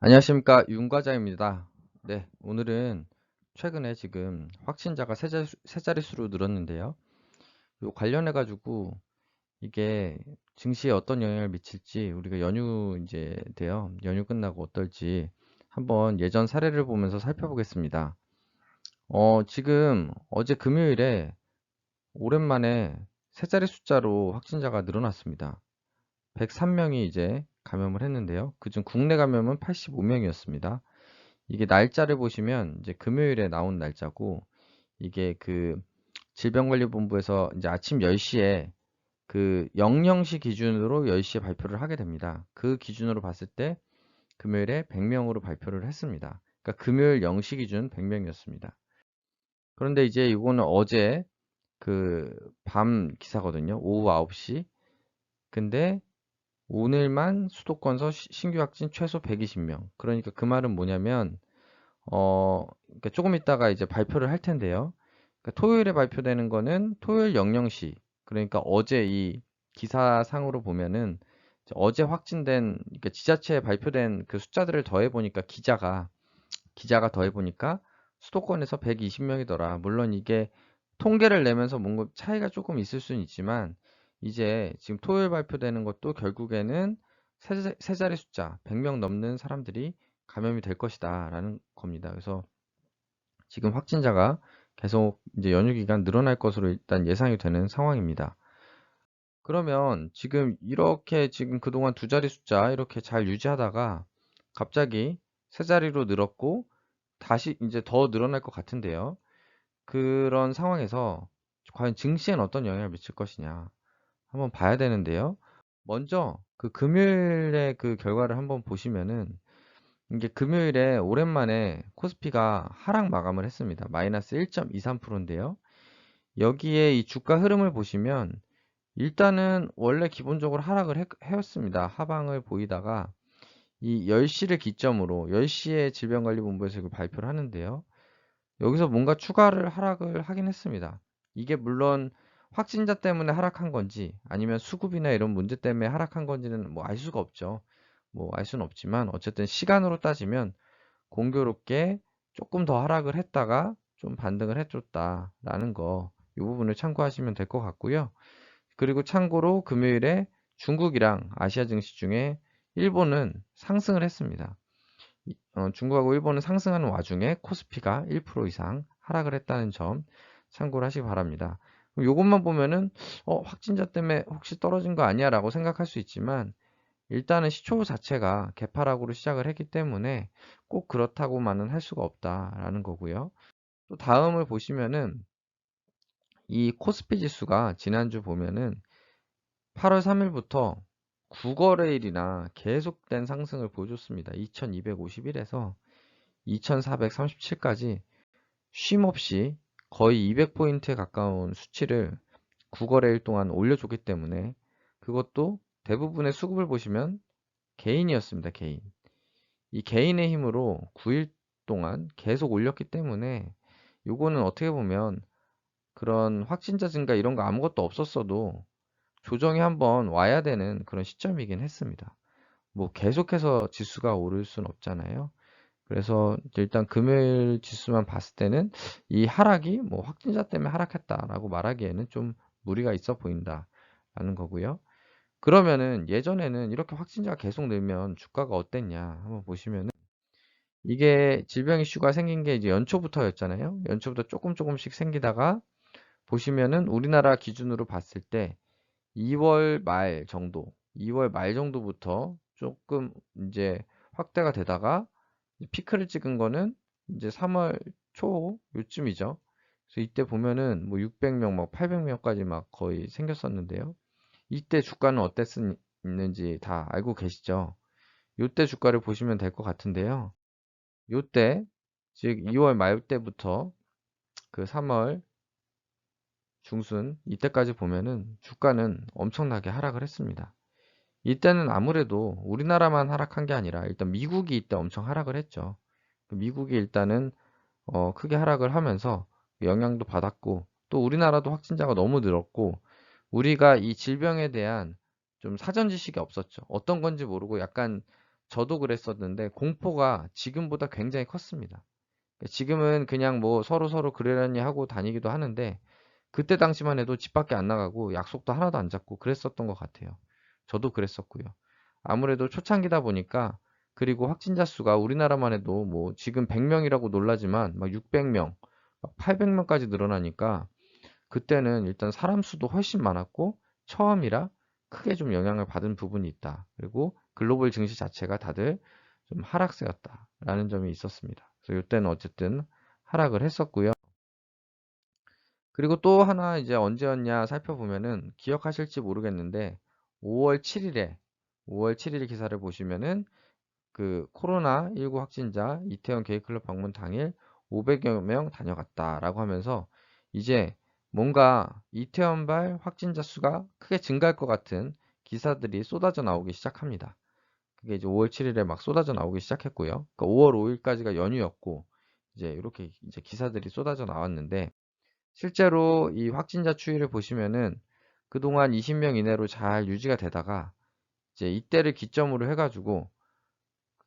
안녕하십니까 윤과장입니다. 네, 오늘은 최근에 지금 확진자가 세 자릿수로 늘었는데요. 요 관련해 가지고 이게 증시에 어떤 영향을 미칠지 우리가 연휴 이제 돼요. 연휴 끝나고 어떨지 한번 예전 사례를 보면서 살펴보겠습니다. 지금 어제 금요일에 오랜만에 세 자리 숫자로 확진자가 늘어났습니다. 103명이 이제 감염을 했는데요. 그중 국내 감염은 85명이었습니다. 이게 날짜를 보시면 이제 금요일에 나온 날짜고 이게 그 질병관리본부에서 이제 아침 10시에 그 00시 기준으로 10시에 발표를 하게 됩니다. 그 기준으로 봤을 때 금요일에 100명으로 발표를 했습니다. 그러니까 금요일 0시 기준 100명이었습니다. 그런데 이제 이거는 어제 그 밤 기사거든요. 오후 9시. 근데 오늘만 수도권 신규 확진 최소 120명. 그러니까 그 말은 뭐냐면 그러니까 조금 있다가 이제 발표를 할 텐데요. 그러니까 토요일에 발표되는 거는 토요일 00시. 그러니까 어제 이 기사상으로 보면은 어제 확진된, 그러니까 지자체에 발표된 그 숫자들을 더해 보니까 기자가 더해 보니까 수도권에서 120명이더라. 물론 이게 통계를 내면서 뭔가 차이가 조금 있을 수는 있지만 이제 지금 토요일 발표되는 것도 결국에는 세 자리 숫자 100명 넘는 사람들이 감염이 될 것이다라는 겁니다. 그래서 지금 확진자가 계속 이제 연휴 기간 늘어날 것으로 일단 예상이 되는 상황입니다. 그러면 지금 이렇게 지금 그동안 두 자리 숫자 이렇게 잘 유지하다가 갑자기 세 자리로 늘었고 다시 이제 더 늘어날 것 같은데요. 그런 상황에서 과연 증시엔 어떤 영향을 미칠 것이냐 한번 봐야 되는데요. 먼저 그 금요일에 그 결과를 한번 보시면은 이게 금요일에 오랜만에 코스피가 하락 마감을 했습니다. 마이너스 1.23%인데요. 여기에 이 주가 흐름을 보시면 일단은 원래 기본적으로 하락을 해왔습니다. 하방을 보이다가 이 10시를 기점으로 10시에 질병관리본부에서 이걸 발표를 하는데요. 여기서 뭔가 추가를 하락을 하긴 했습니다. 이게 물론 확진자 때문에 하락한 건지 아니면 수급이나 이런 문제 때문에 하락한 건지는 뭐 알 수가 없죠. 뭐 알 수는 없지만 어쨌든 시간으로 따지면 공교롭게 조금 더 하락을 했다가 좀 반등을 해줬다라는 거, 이 부분을 참고하시면 될 것 같고요. 그리고 참고로 금요일에 중국이랑 아시아 증시 중에 일본은 상승을 했습니다. 중국하고 일본은 상승하는 와중에 코스피가 1% 이상 하락을 했다는 점 참고를 하시기 바랍니다. 그럼 이것만 보면은 확진자 때문에 혹시 떨어진 거 아니야 라고 생각할 수 있지만 일단은 시초 자체가 개파락으로 시작을 했기 때문에 꼭 그렇다고만은 할 수가 없다라는 거고요. 또 다음을 보시면은 이 코스피 지수가 지난주 보면은 8월 3일부터 9거래일이나 계속된 상승을 보여줬습니다. 2251에서 2437까지 쉼없이 거의 200포인트에 가까운 수치를 9거래일 동안 올려줬기 때문에 그것도 대부분의 수급을 보시면 개인이었습니다. 개인. 이 개인의 힘으로 9일 동안 계속 올렸기 때문에 요거는 어떻게 보면 그런 확진자 증가 이런 거 아무것도 없었어도 조정이 한번 와야 되는 그런 시점이긴 했습니다. 뭐 계속해서 지수가 오를 수는 없잖아요. 그래서 일단 금요일 지수만 봤을 때는 이 하락이 뭐 확진자 때문에 하락했다라고 말하기에는 좀 무리가 있어 보인다라는 거고요. 그러면은 예전에는 이렇게 확진자가 계속 늘면 주가가 어땠냐 한번 보시면은 이게 질병 이슈가 생긴 게 이제 연초부터였잖아요. 연초부터 조금씩 생기다가 보시면은 우리나라 기준으로 봤을 때 2월 말 정도, 2월 말 정도부터 조금 이제 확대가 되다가 피크를 찍은 거는 이제 3월 초 요쯤이죠. 그래서 이때 보면은 뭐 600명, 막 800명까지 막 거의 생겼었는데요. 이때 주가는 어땠는지 다 알고 계시죠? 이때 주가를 보시면 될 것 같은데요. 요때 즉 2월 말 때부터 그 3월 중순 이때까지 보면은 주가는 엄청나게 하락을 했습니다. 이때는 아무래도 우리나라만 하락한 게 아니라 일단 미국이 이때 엄청 하락을 했죠. 미국이 일단은 크게 하락을 하면서 영향도 받았고 또 우리나라도 확진자가 너무 늘었고 우리가 이 질병에 대한 좀 사전 지식이 없었죠. 어떤 건지 모르고 약간 저도 그랬었는데 공포가 지금보다 굉장히 컸습니다. 지금은 그냥 뭐 서로 그러려니 하고 다니기도 하는데 그때 당시만 해도 집 밖에 안 나가고 약속도 하나도 안 잡고 그랬었던 것 같아요. 저도 그랬었고요. 아무래도 초창기다 보니까 그리고 확진자 수가 우리나라만 해도 뭐 지금 100명이라고 놀라지만 막 600명, 막 800명까지 늘어나니까 그때는 일단 사람 수도 훨씬 많았고 처음이라 크게 좀 영향을 받은 부분이 있다. 그리고 글로벌 증시 자체가 다들 좀 하락세였다라는 점이 있었습니다. 그래서 이때는 어쨌든 하락을 했었고요. 그리고 또 하나 이제 언제였냐 살펴보면은 기억하실지 모르겠는데 5월 7일에 5월 7일 기사를 보시면은 그 코로나19 확진자 이태원 게이클럽 방문 당일 500여 명 다녀갔다라고 하면서 이제 뭔가 이태원발 확진자 수가 크게 증가할 것 같은 기사들이 쏟아져 나오기 시작합니다. 그게 이제 5월 7일에 막 쏟아져 나오기 시작했고요. 그러니까 5월 5일까지가 연휴였고 이제 이렇게 이제 기사들이 쏟아져 나왔는데 실제로 이 확진자 추이를 보시면은 그동안 20명 이내로 잘 유지가 되다가 이제 이때를 기점으로 해가지고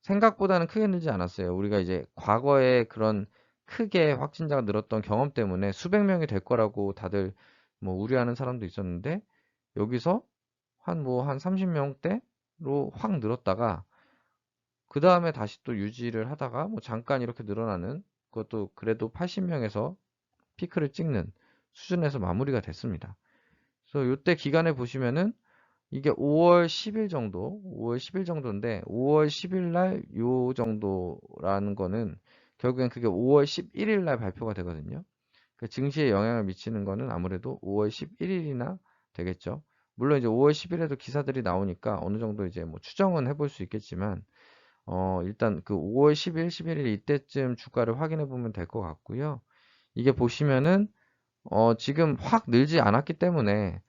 생각보다는 크게 늘지 않았어요. 우리가 이제 과거에 그런 크게 확진자가 늘었던 경험 때문에 수백 명이 될 거라고 다들 뭐 우려하는 사람도 있었는데 여기서 한 30명대로 확 늘었다가 그 다음에 다시 또 유지를 하다가 뭐 잠깐 이렇게 늘어나는 그것도 그래도 80명에서 피크를 찍는 수준에서 마무리가 됐습니다. 그래서 이때 기간에 보시면은 이게 5월 10일 정도, 5월 10일 정도인데 5월 10일 날 요 정도라는 거는 결국엔 그게 5월 11일 날 발표가 되거든요. 그 증시에 영향을 미치는 거는 아무래도 5월 11일이나 되겠죠. 물론 이제 5월 10일에도 기사들이 나오니까 어느 정도 이제 뭐 추정은 해볼 수 있겠지만 일단 그 5월 10일, 11일 이때쯤 주가를 확인해 보면 될 것 같고요. 이게 보시면은 지금 확 늘지 않았기 때문에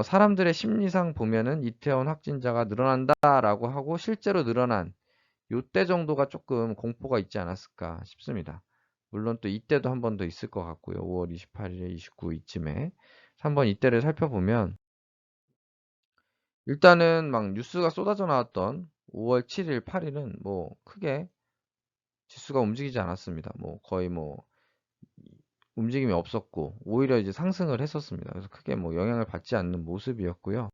사람들의 심리상 보면은 이태원 확진자가 늘어난다라고 하고 실제로 늘어난 요때 정도가 조금 공포가 있지 않았을까 싶습니다. 물론 또 이때도 한 번 더 있을 것 같고요. 5월 28일에 29 이쯤에 한번 이때를 살펴보면 일단은 막 뉴스가 쏟아져 나왔던 5월 7일, 8일은 뭐 크게 지수가 움직이지 않았습니다. 뭐 거의 뭐 움직임이 없었고 오히려 이제 상승을 했었습니다. 그래서 크게 뭐 영향을 받지 않는 모습이었고요.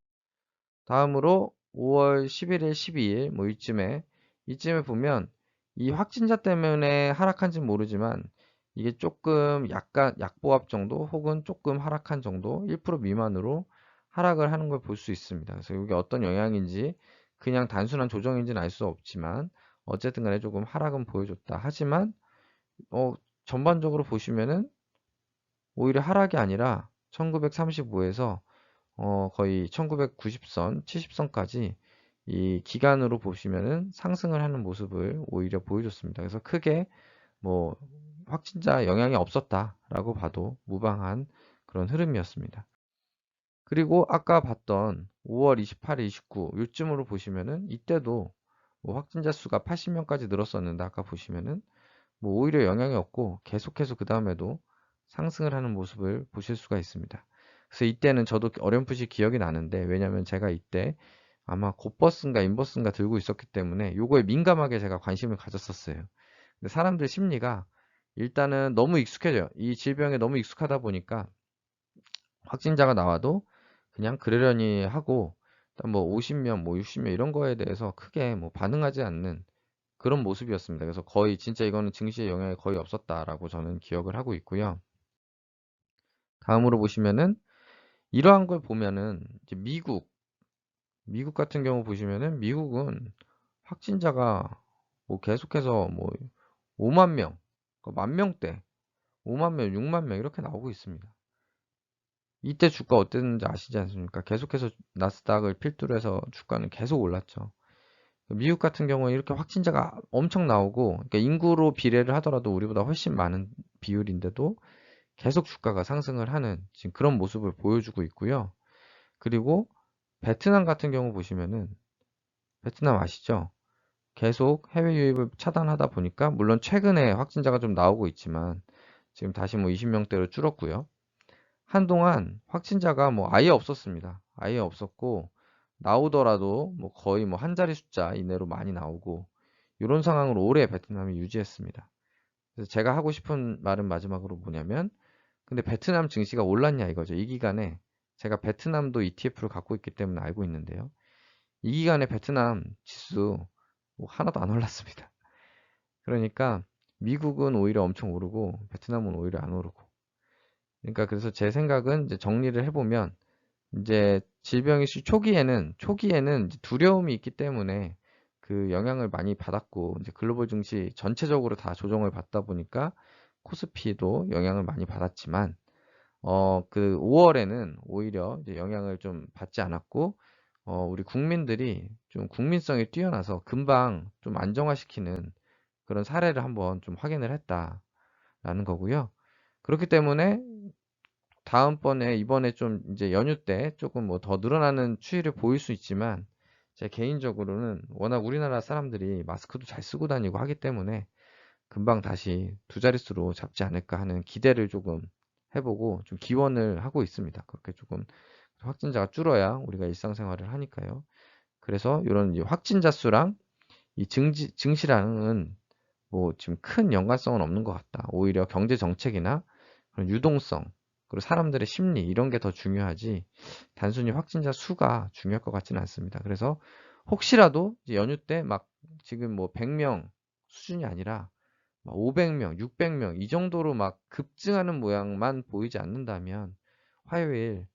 다음으로 5월 11일, 12일 뭐 이쯤에 보면 이 확진자 때문에 하락한지는 모르지만 이게 조금 약간 약보합 정도 혹은 조금 하락한 정도 1% 미만으로 하락을 하는 걸 볼 수 있습니다. 그래서 이게 어떤 영향인지 그냥 단순한 조정인지는 알 수 없지만 어쨌든 간에 조금 하락은 보여줬다. 하지만 전반적으로 보시면은 오히려 하락이 아니라 1935에서 거의 1990선, 70선까지 이 기간으로 보시면은 상승을 하는 모습을 오히려 보여줬습니다. 그래서 크게 뭐 확진자 영향이 없었다라고 봐도 무방한 그런 흐름이었습니다. 그리고 아까 봤던 5월 28일, 29 요쯤으로 보시면은 이때도 뭐 확진자 수가 80명까지 늘었었는데 아까 보시면은 뭐 오히려 영향이 없고 계속해서 그 다음에도 상승을 하는 모습을 보실 수가 있습니다. 그래서 이때는 저도 어렴풋이 기억이 나는데 왜냐면 제가 이때 아마 곧버스인가 인버스인가 들고 있었기 때문에 요거에 민감하게 제가 관심을 가졌었어요. 근데 사람들 심리가 일단은 너무 익숙해져요. 이 질병에 너무 익숙하다 보니까 확진자가 나와도 그냥 그러려니 하고 일단 뭐 50명, 뭐 60명 이런 거에 대해서 크게 뭐 반응하지 않는 그런 모습이었습니다. 그래서 거의 진짜 이거는 증시에 영향이 거의 없었다라고 저는 기억을 하고 있고요. 다음으로 보시면은 이러한 걸 보면은 이제 미국 같은 경우 보시면은 미국은 확진자가 뭐 계속해서 뭐 5만 명, 만 명대, 5만 명, 6만 명 이렇게 나오고 있습니다. 이때 주가 어땠는지 아시지 않습니까? 계속해서 나스닥을 필두로 해서 주가는 계속 올랐죠. 미국 같은 경우는 이렇게 확진자가 엄청 나오고 그러니까 인구로 비례를 하더라도 우리보다 훨씬 많은 비율인데도 계속 주가가 상승을 하는 지금 그런 모습을 보여주고 있고요. 그리고 베트남 같은 경우 보시면은 베트남 아시죠? 계속 해외 유입을 차단하다 보니까 물론 최근에 확진자가 좀 나오고 있지만 지금 다시 뭐 20명대로 줄었고요. 한동안 확진자가 뭐 아예 없었습니다. 아예 없었고 나오더라도 뭐 거의 뭐 한 자리 숫자 이내로 많이 나오고 이런 상황으로 오래 베트남이 유지했습니다. 그래서 제가 하고 싶은 말은 마지막으로 뭐냐면 근데 베트남 증시가 올랐냐 이거죠. 이 기간에 제가 베트남도 ETF를 갖고 있기 때문에 알고 있는데요. 이 기간에 베트남 지수 뭐 하나도 안 올랐습니다. 그러니까 미국은 오히려 엄청 오르고 베트남은 오히려 안 오르고. 그러니까 그래서 제 생각은 이제 정리를 해보면 이제 질병 이슈 초기에는 이제 두려움이 있기 때문에 그 영향을 많이 받았고 이제 글로벌 증시 전체적으로 다 조정을 받다 보니까 코스피도 영향을 많이 받았지만 그 5월에는 오히려 이제 영향을 좀 받지 않았고 우리 국민들이 좀 국민성이 뛰어나서 금방 좀 안정화시키는 그런 사례를 한번 좀 확인을 했다라는 거고요. 그렇기 때문에 이번에 좀 이제 연휴 때 조금 뭐 더 늘어나는 추이를 보일 수 있지만 제 개인적으로는 워낙 우리나라 사람들이 마스크도 잘 쓰고 다니고 하기 때문에 금방 다시 두 자릿수로 잡지 않을까 하는 기대를 조금 해보고 좀 기원을 하고 있습니다. 그렇게 조금 확진자가 줄어야 우리가 일상생활을 하니까요. 그래서 이런 이제 확진자 수랑 이 증시랑은 뭐 지금 큰 연관성은 없는 것 같다. 오히려 경제 정책이나 그런 유동성, 그리고 사람들의 심리 이런 게 더 중요하지 단순히 확진자 수가 중요할 것 같지는 않습니다. 그래서 혹시라도 이제 연휴 때 막 지금 뭐 100명 수준이 아니라 500명, 600명 이 정도로 막 급증하는 모양만 보이지 않는다면 화요일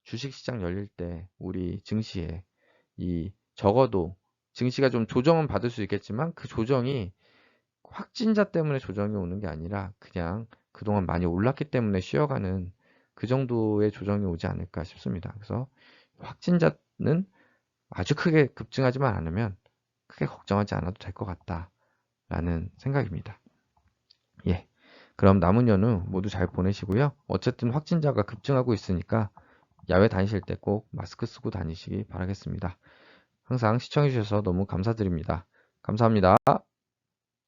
주식시장 열릴 때 우리 증시에 이 적어도 증시가 좀 조정은 받을 수 있겠지만 그 조정이 확진자 때문에 조정이 오는 게 아니라 그냥 그동안 많이 올랐기 때문에 쉬어가는 그 정도의 조정이 오지 않을까 싶습니다. 그래서 확진자는 아주 크게 급증하지만 않으면 크게 걱정하지 않아도 될 것 같다라는 생각입니다. 예. 그럼 남은 연휴 모두 잘 보내시고요. 어쨌든 확진자가 급증하고 있으니까 야외 다니실 때 꼭 마스크 쓰고 다니시기 바라겠습니다. 항상 시청해주셔서 너무 감사드립니다. 감사합니다.